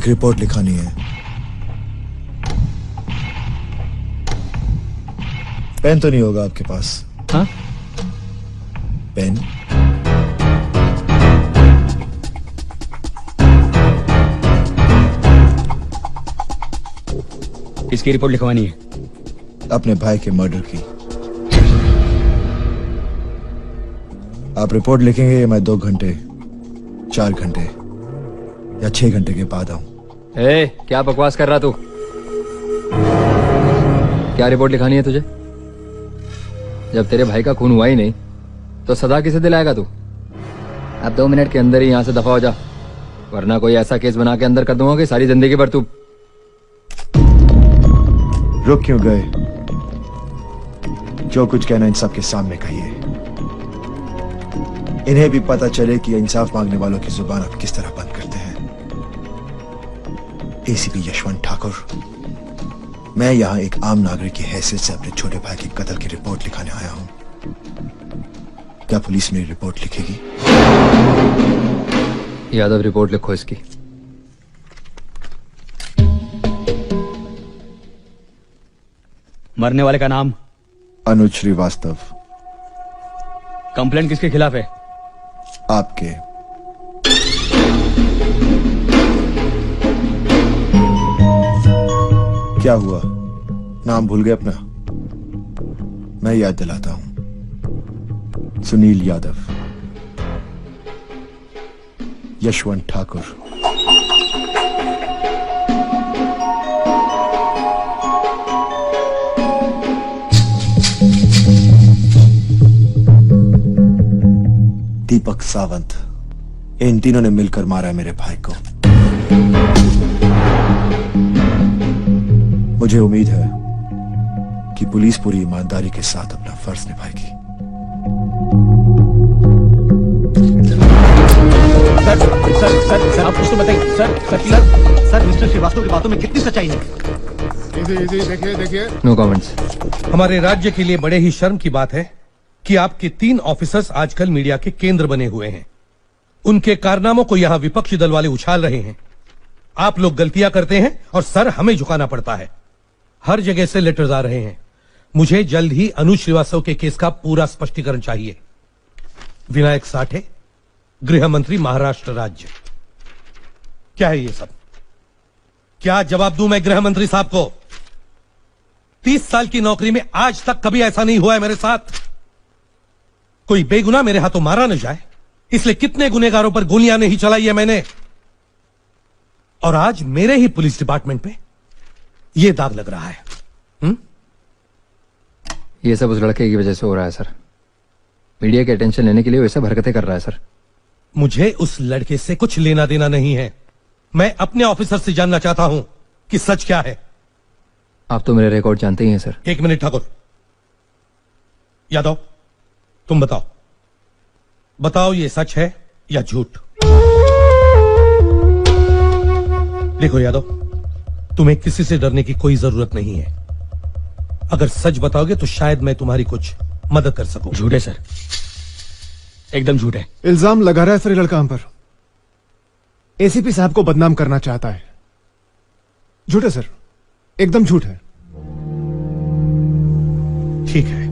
एक रिपोर्ट लिखानी है। पेन तो नहीं होगा आपके पास? हाँ? पेन? किसकी रिपोर्ट लिखवानी है? अपने भाई के मर्डर की। आप रिपोर्ट लिखेंगे या मैं 2 घंटे, 4 घंटे या 6 घंटे के बाद आऊं? क्या बकवास कर रहा तू? क्या रिपोर्ट लिखानी है तुझे? जब तेरे भाई का खून हुआ ही नहीं तो सजा किसे दिलाएगा तू? अब 2 मिनट के अंदर ही यहां से दफा हो जा, वरना कोई ऐसा केस बना के अंदर कर दूंगा कि सारी जिंदगी भर तू। रुक क्यों गए? जो कुछ कहना इन सबके सामने कहिए। इन्हें भी पता चले कि इंसाफ मांगने वालों की जुबान आप किस तरह बंद करते हैं। एसीपी यशवंत ठाकुर, मैं यहां एक आम नागरिक की हैसियत से अपने छोटे भाई के कत्ल की रिपोर्ट लिखाने आया हूं। क्या पुलिस मेरी रिपोर्ट लिखेगी? यादव, रिपोर्ट लिखो इसकी। मरने वाले का नाम? अनुज श्रीवास्तव। कंप्लेंट किसके खिलाफ है? आपके। क्या हुआ, नाम भूल गए अपना? मैं याद दिलाता हूं, सुनील यादव, यशवंत ठाकुर। दीपक सावंत। इन तीनों ने मिलकर मारा है मेरे भाई को। मुझे उम्मीद है कि पुलिस पूरी ईमानदारी के साथ अपना फर्ज निभाएगी। सर आप कुछ तो बताइए। सर मिस्टर श्रीवास्तव की बातों में कितनी सच्चाई है? देखिए नो कमेंट्स। हमारे राज्य के लिए बड़े ही शर्म की बात है कि आपके 3 ऑफिसर्स आजकल मीडिया के केंद्र बने हुए हैं। उनके कारनामों को यहां विपक्षी दल वाले उछाल रहे हैं। आप लोग गलतियां करते हैं और सर हमें झुकाना पड़ता है। हर जगह से लेटर्स आ रहे हैं। मुझे जल्द ही अनुज श्रीवास्तव के केस का पूरा स्पष्टीकरण चाहिए। विनायक साठे, गृह मंत्री, महाराष्ट्र राज्य। क्या है ये सब? क्या जवाब दूं मैं गृह मंत्री साहब को? 30 साल की नौकरी में आज तक कभी ऐसा नहीं हुआ है मेरे साथ। कोई बेगुनाह मेरे हाथों मारा न जाए, इसलिए कितने गुनहगारों पर गोलियां नहीं चलाई है मैंने। और आज मेरे ही पुलिस डिपार्टमेंट पे यह दाग लग रहा है। ये सब उस लड़के की वजह से हो रहा है सर। मीडिया के अटेंशन लेने के लिए वैसे हरकतें कर रहा है सर। मुझे उस लड़के से कुछ लेना देना नहीं है। मैं अपने ऑफिसर से जानना चाहता हूं कि सच क्या है। आप तो मेरे रिकॉर्ड जानते ही हैं सर। 1 मिनट ठाकुर। यादव, तुम बताओ ये सच है या झूठ? देखो यादव, तुम्हें किसी से डरने की कोई जरूरत नहीं है। अगर सच बताओगे तो शायद मैं तुम्हारी कुछ मदद कर सकूं। झूठ है सर, एकदम झूठ है। इल्जाम लगा रहा है सर ये लड़का हम पर। एसीपी साहब को बदनाम करना चाहता है। झूठ है सर, एकदम झूठ है। ठीक है,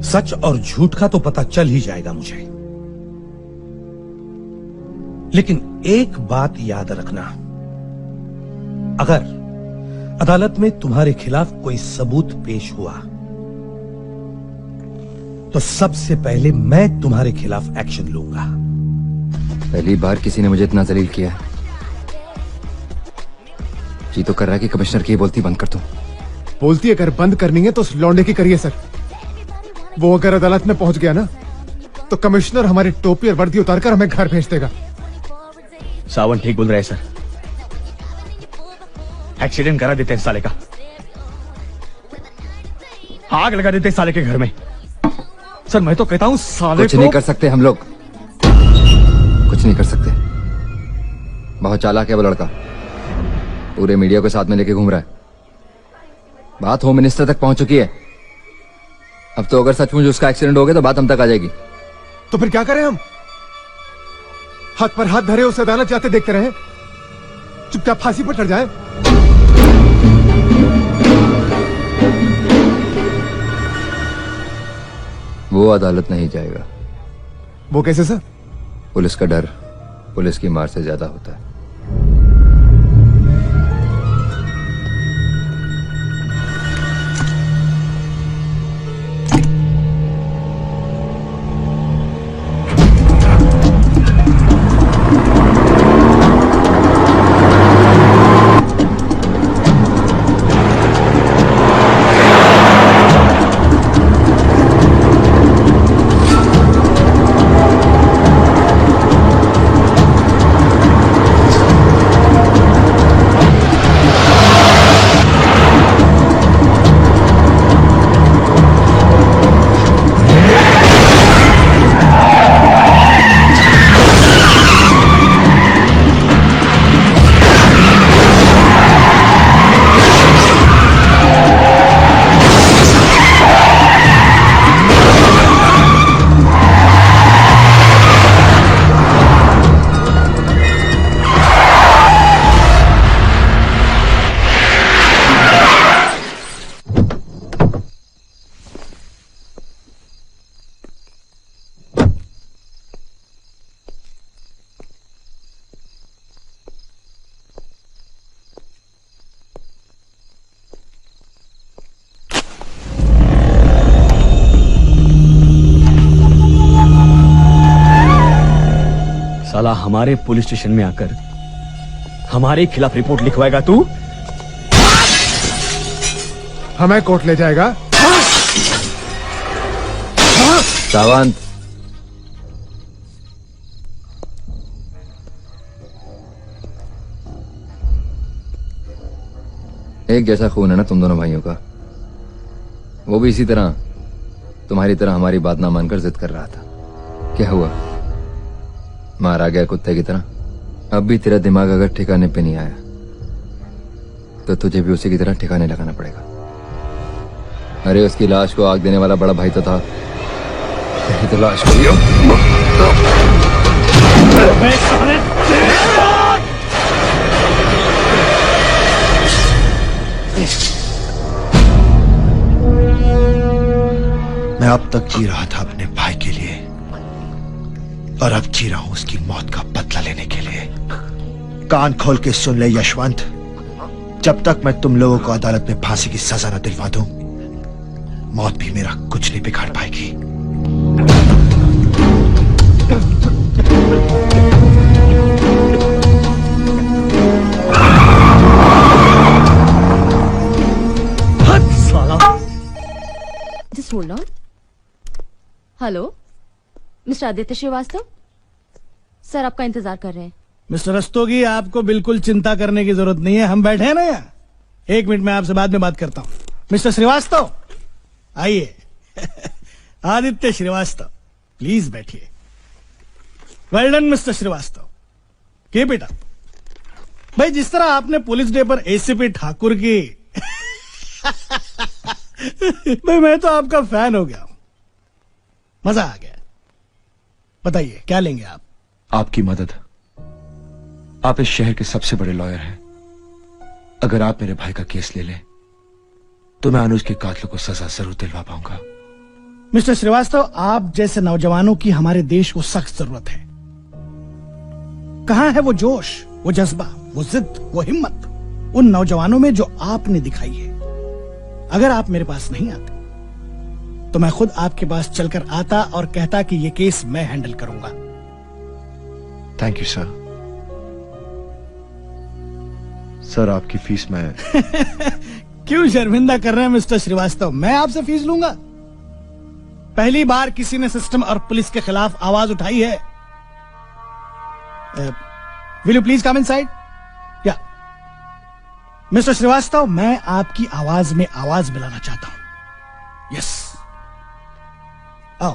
सच और झूठ का तो पता चल ही जाएगा मुझे। लेकिन एक बात याद रखना, अगर अदालत में तुम्हारे खिलाफ कोई सबूत पेश हुआ तो सबसे पहले मैं तुम्हारे खिलाफ एक्शन लूंगा। पहली बार किसी ने मुझे इतना जलील किया है। जी तो कर रहा है कि कमिश्नर की बोलती बंद कर दूं। बोलती अगर बंद करनी है तो उस लौंडे की करिए सर। वो अगर अदालत में पहुंच गया ना तो कमिश्नर हमारी टोपी और वर्दी उतारकर हमें घर भेज देगा। सावन ठीक बोल रहे हैं सर। एक्सीडेंट करा देते हैं साले का, आग लगा देते हैं साले के घर में। सर मैं तो कहता हूं साले कुछ नहीं कर सकते हम लोग, कुछ नहीं कर सकते। बहुत चालाक है वो लड़का, पूरे मीडिया को साथ में लेके घूम रहा है। बात होम मिनिस्टर तक पहुंच चुकी है। अब तो अगर सचमुच उसका एक्सीडेंट हो गया तो बात हम तक आ जाएगी। तो फिर क्या करें हम? हाथ पर हाथ धरे उस अदालत जाते देखते रहे, चुपचाप फांसी पर चढ़ जाए। वो अदालत नहीं जाएगा। वो कैसे सर? पुलिस का डर पुलिस की मार से ज्यादा होता है। साला हमारे पुलिस स्टेशन में आकर हमारे खिलाफ रिपोर्ट लिखवाएगा तू? हमें कोर्ट ले जाएगा? सावंत, एक जैसा खून है ना तुम दोनों भाइयों का। वो भी इसी तरह तुम्हारी तरह हमारी बात ना मानकर जिद कर रहा था। क्या हुआ? मारा गया कुत्ते की तरह। अब भी तेरा दिमाग अगर ठिकाने पे नहीं आया तो तुझे भी उसी की तरह ठिकाने लगाना पड़ेगा। अरे उसकी लाश को आग देने वाला बड़ा भाई तो था, तेरी तो लाश को मैं अब तक जी रहा था अपने भाई के लिए और अब जी रहा हूं उसकी मौत का बदला लेने के लिए। कान खोल के सुन ले यशवंत, जब तक मैं तुम लोगों को अदालत में फांसी की सजा न दिलवा दूं, मौत भी मेरा कुछ नहीं बिगाड़ पाएगी। Just hold on. Hello, mister Aditya Srivastava, sir आपका इंतजार कर रहे हैं। मिस्टर रस्तोगी, आपको बिल्कुल चिंता करने की जरूरत नहीं है, हम बैठे हैं ना यहाँ। 1 मिनट में आपसे बाद में बात करता हूँ। मिस्टर श्रीवास्तव आइए। आदित्य श्रीवास्तव प्लीज बैठिए। Well done mister Srivastava, keep it up. भाई जिस तरह आपने पुलिस डे पर एसीपी ठाकुर की भाई मैं तो आपका फैन हो गया हूं, मजा आ गया। बताइए क्या लेंगे आप? आपकी मदद। आप इस शहर के सबसे बड़े लॉयर हैं। अगर आप मेरे भाई का केस ले लें तो मैं अनुज के कातिलों को सजा जरूर दिलवा पाऊंगा। मिस्टर श्रीवास्तव, आप जैसे नौजवानों की हमारे देश को सख्त जरूरत है। कहां है वो जोश, वो जज्बा, वो जिद, वो हिम्मत उन नौजवानों में जो आपने दिखाई है? अगर आप मेरे पास नहीं आते तो मैं खुद आपके पास चलकर आता और कहता कि ये केस मैं हैंडल करूंगा। Thank you sir. सर आपकी फीस मैं क्यों शर्मिंदा कर रहे हैं मिस्टर श्रीवास्तव? मैं आपसे फीस लूंगा? पहली बार किसी ने सिस्टम और पुलिस के खिलाफ आवाज उठाई है। Will you please come inside? या मिस्टर श्रीवास्तव, मैं आपकी आवाज में आवाज मिलाना चाहता हूं। यस, आओ।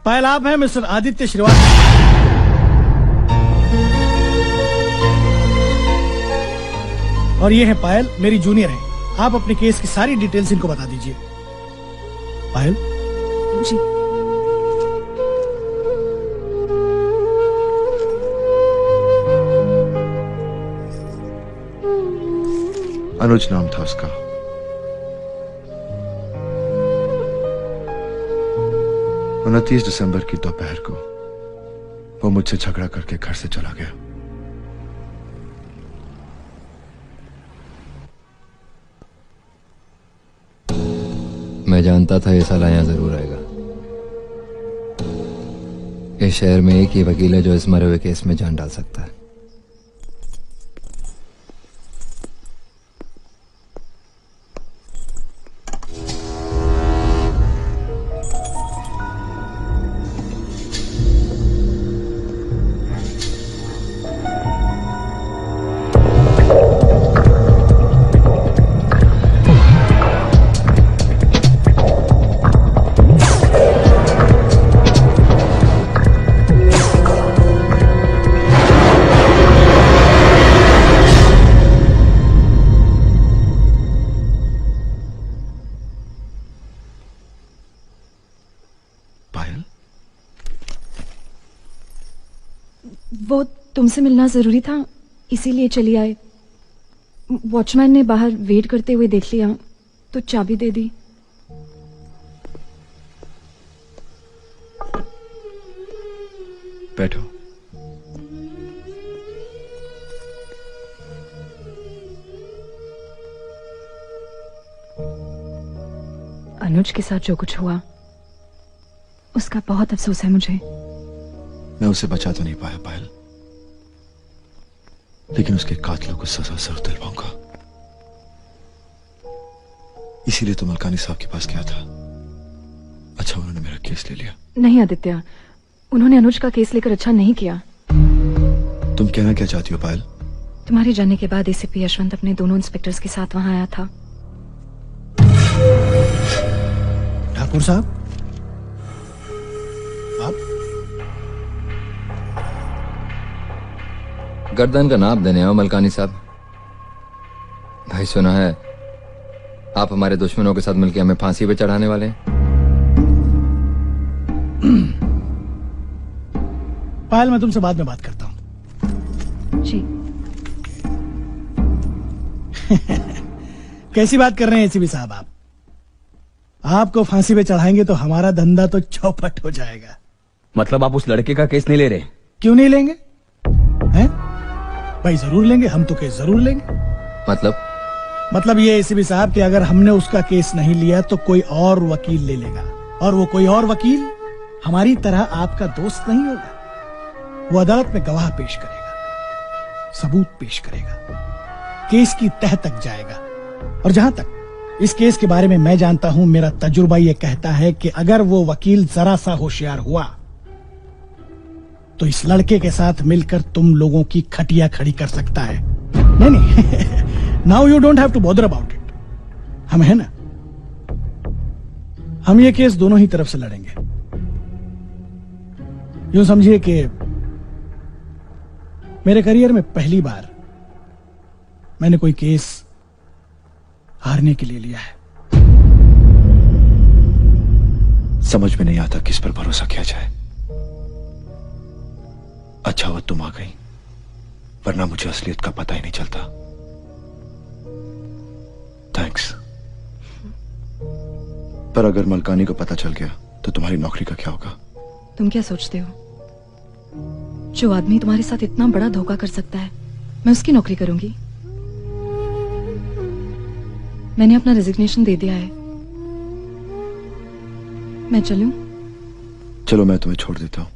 पहला आप है मिस्टर आदित्य श्रीवास्तव। और ये है पायल, मेरी जूनियर है। आप अपने केस की सारी डिटेल्स इनको बता दीजिए। पायल जी। अनुज नाम था उसका। 29 दिसंबर की दोपहर को वो मुझसे झगड़ा करके घर से चला गया। मैं जानता था ये साला यहाँ जरूर आएगा। इस शहर में एक ही वकील है जो इस मरे हुए केस में जान डाल सकता है। पायल, वो तुमसे मिलना जरूरी था, इसीलिए चली आए। वॉचमैन ने बाहर वेट करते हुए देख लिया तो चाबी दे दी। बैठो। अनुज के साथ जो कुछ हुआ उसका बहुत अफसोस है मुझे। मैं उसे बचा तो नहीं पाया पायल, लेकिन उसके कातिलों को सजा जरूर दिलवाऊंगा। इसीलिए तो मलकानी साहब के पास गया था। अच्छा उन्होंने मेरा केस ले लिया। नहीं आदित्य, उन्होंने अनुज का केस लेकर अच्छा नहीं किया। तुम कहना क्या चाहती हो पायल? तुम्हारे जाने के बाद एसीपी यशवंत अपने दोनों इंस्पेक्टर्स के साथ वहां आया था। ठाकुर साहब, आप गर्दन का नाप देने आओ मलकानी साहब। भाई सुना है आप हमारे दुश्मनों के साथ मिलकर हमें फांसी पे चढ़ाने वाले हैं। पायल, मैं तुमसे बाद में बात करता हूं। जी। कैसी बात कर रहे हैं एसीपी साहब आप? आपको फांसी पे चढ़ाएंगे तो हमारा धंधा तो चौपट हो जाएगा। मतलब आप उस लड़के का केस नहीं ले रहे? क्यों नहीं लेंगे? हैं? भाई जरूर लेंगे, हम तो केस जरूर लेंगे। मतलब ये एसीपी साहब कि अगर हमने उसका केस नहीं लिया तो कोई और वकील ले लेगा, और वो कोई और वकील हमारी तरह आपका दोस्त नहीं होगा। वो अदालत में गवाह पेश करेगा, सबूत पेश करेगा, केस की तह तक जाएगा। और जहां तक इस केस के बारे में मैं जानता हूं, मेरा तजुर्बा ये कहता है कि अगर वो वकील जरा सा होशियार हुआ तो इस लड़के के साथ मिलकर तुम लोगों की खटिया खड़ी कर सकता है। नहीं now you don't have to bother about it. हम है ना, हम ये केस दोनों ही तरफ से लड़ेंगे। यूं समझिए कि मेरे करियर में पहली बार मैंने कोई केस हारने के लिए लिया है। समझ में नहीं आता किस पर भरोसा किया जाए। अच्छा हुआ तुम आ गई, वरना मुझे असलियत का पता ही नहीं चलता। थैंक्स। पर अगर मलकानी को पता चल गया तो तुम्हारी नौकरी का क्या होगा? तुम क्या सोचते हो, जो आदमी तुम्हारे साथ इतना बड़ा धोखा कर सकता है, मैं उसकी नौकरी करूंगी? मैंने अपना रेजिग्नेशन दे दिया है। मैं चलूं? चलो मैं तुम्हें छोड़ देता हूं।